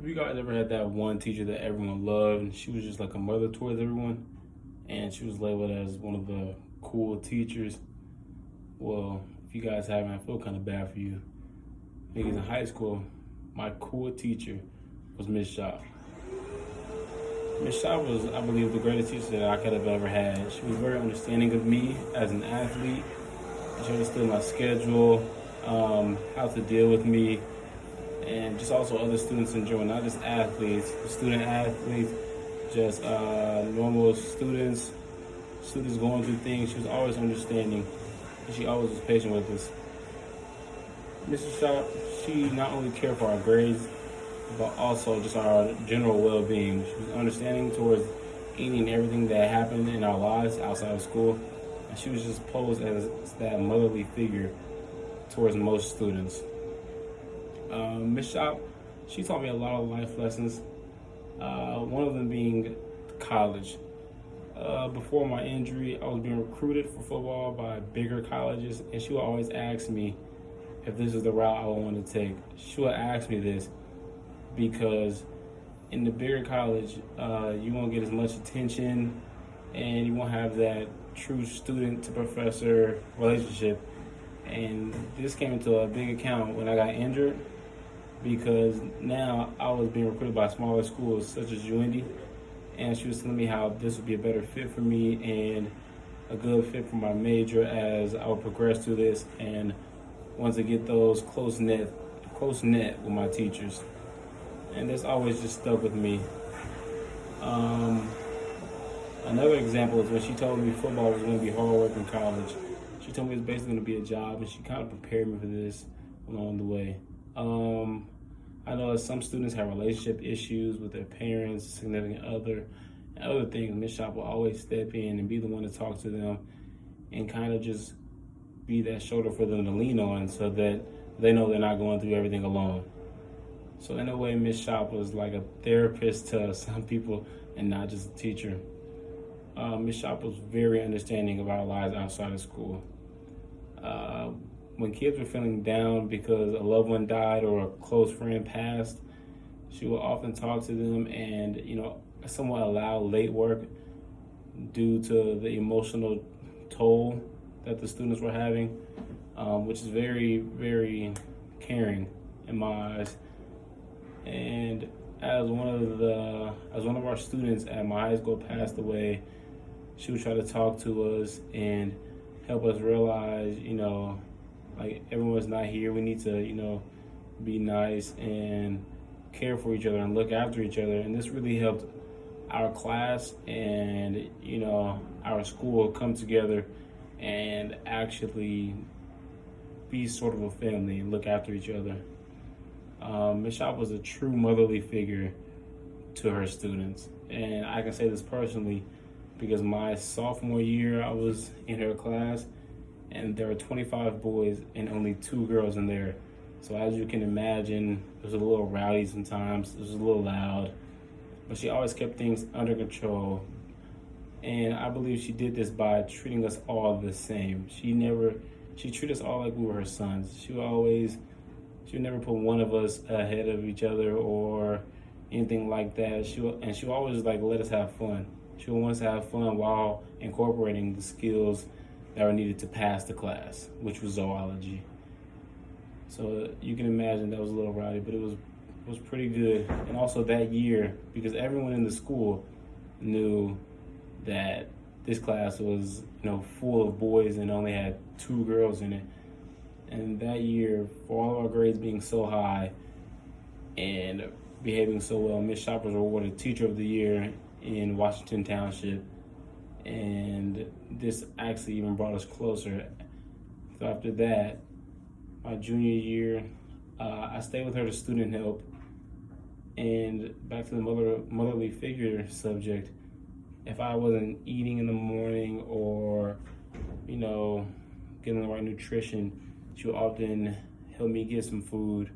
Have you guys ever had that one teacher that everyone loved and she was just like a mother towards everyone? And she was labeled as one of the cool teachers. Well, if you guys haven't, I feel kind of bad for you. Because in high school, my cool teacher was Miss Shaw. Miss Shaw was, I believe, the greatest teacher that I could have ever had. She was very understanding of me as an athlete. She understood my schedule, how to deal with me, and just also other students in general, not just athletes, student athletes, just normal students going through things. She was always understanding, and she always was patient with us. Mrs. Shaw, she not only cared for our grades, but also just our general well-being. She was understanding towards any and everything that happened in our lives outside of school, and she was just posed as that motherly figure towards most students. Miss Shop, she taught me a lot of life lessons. One of them being college. Before my injury, I was being recruited for football by bigger colleges, and she would always ask me if this is the route I would want to take. She would ask me this because in the bigger college, you won't get as much attention, and you won't have that true student to professor relationship. And this came into a big account when I got injured, because now I was being recruited by smaller schools such as UIndy, and she was telling me how this would be a better fit for me and a good fit for my major as I would progress through this and want to get those close net with my teachers. And this always just stuck with me. Another example is when she told me football was going to be hard work in college. She told me it was basically going to be a job, and she kind of prepared me for this along the way. I know that some students have relationship issues with their parents, significant other, and other things. Miss Shop will always step in and be the one to talk to them and kind of just be that shoulder for them to lean on so that they know they're not going through everything alone. So in a way, Miss Shop was like a therapist to some people and not just a teacher. Miss Shop was very understanding of our lives outside of school. When kids were feeling down because a loved one died or a close friend passed, she would often talk to them and, somewhat allow late work due to the emotional toll that the students were having, which is very, very caring in my eyes. And as one of our students at my high school passed away, she would try to talk to us and help us realize, like everyone's not here. We need to, be nice and care for each other and look after each other. And this really helped our class and, our school come together and actually be sort of a family and look after each other. Ms. Shop was a true motherly figure to her students. And I can say this personally because my sophomore year, I was in her class and there were 25 boys and only 2 girls in there. So as you can imagine, it was a little rowdy sometimes, it was a little loud, but she always kept things under control. And I believe she did this by treating us all the same. She treated us all like we were her sons. She would never put one of us ahead of each other or anything like that. She would always let us have fun. She would want us to have fun while incorporating the skills that were needed to pass the class, which was zoology. So you can imagine that was a little rowdy, but it was pretty good. And also that year, because everyone in the school knew that this class was, full of boys and only had 2 girls in it. And that year, for all of our grades being so high and behaving so well, Miss Shop was awarded Teacher of the Year in Washington Township. And this actually even brought us closer. So after that, my junior year, I stayed with her to student help. And back to the motherly figure subject, if I wasn't eating in the morning or, getting the right nutrition, she would often help me get some food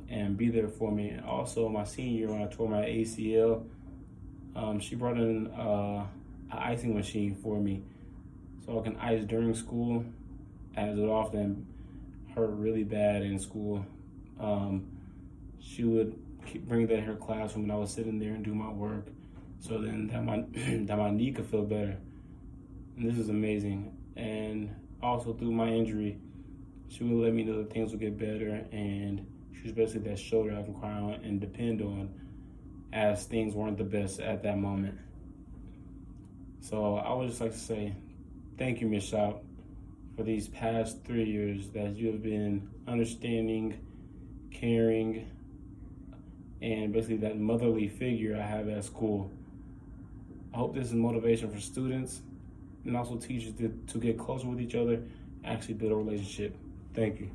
and be there for me. And also my senior year when I tore my ACL, she brought in an icing machine for me so I can ice during school, as it often hurt really bad in school. She would bring that in her classroom when I was sitting there and do my work, so then that my that my knee could feel better. And this is amazing. And also through my injury, she would let me know that things would get better, and she was basically that shoulder I can cry on and depend on as things weren't the best at that moment. So I would just like to say thank you, Miss Shop, for these past 3 years that you have been understanding, caring, and basically that motherly figure I have at school. I hope this is motivation for students and also teachers to get closer with each other, actually build a relationship. Thank you.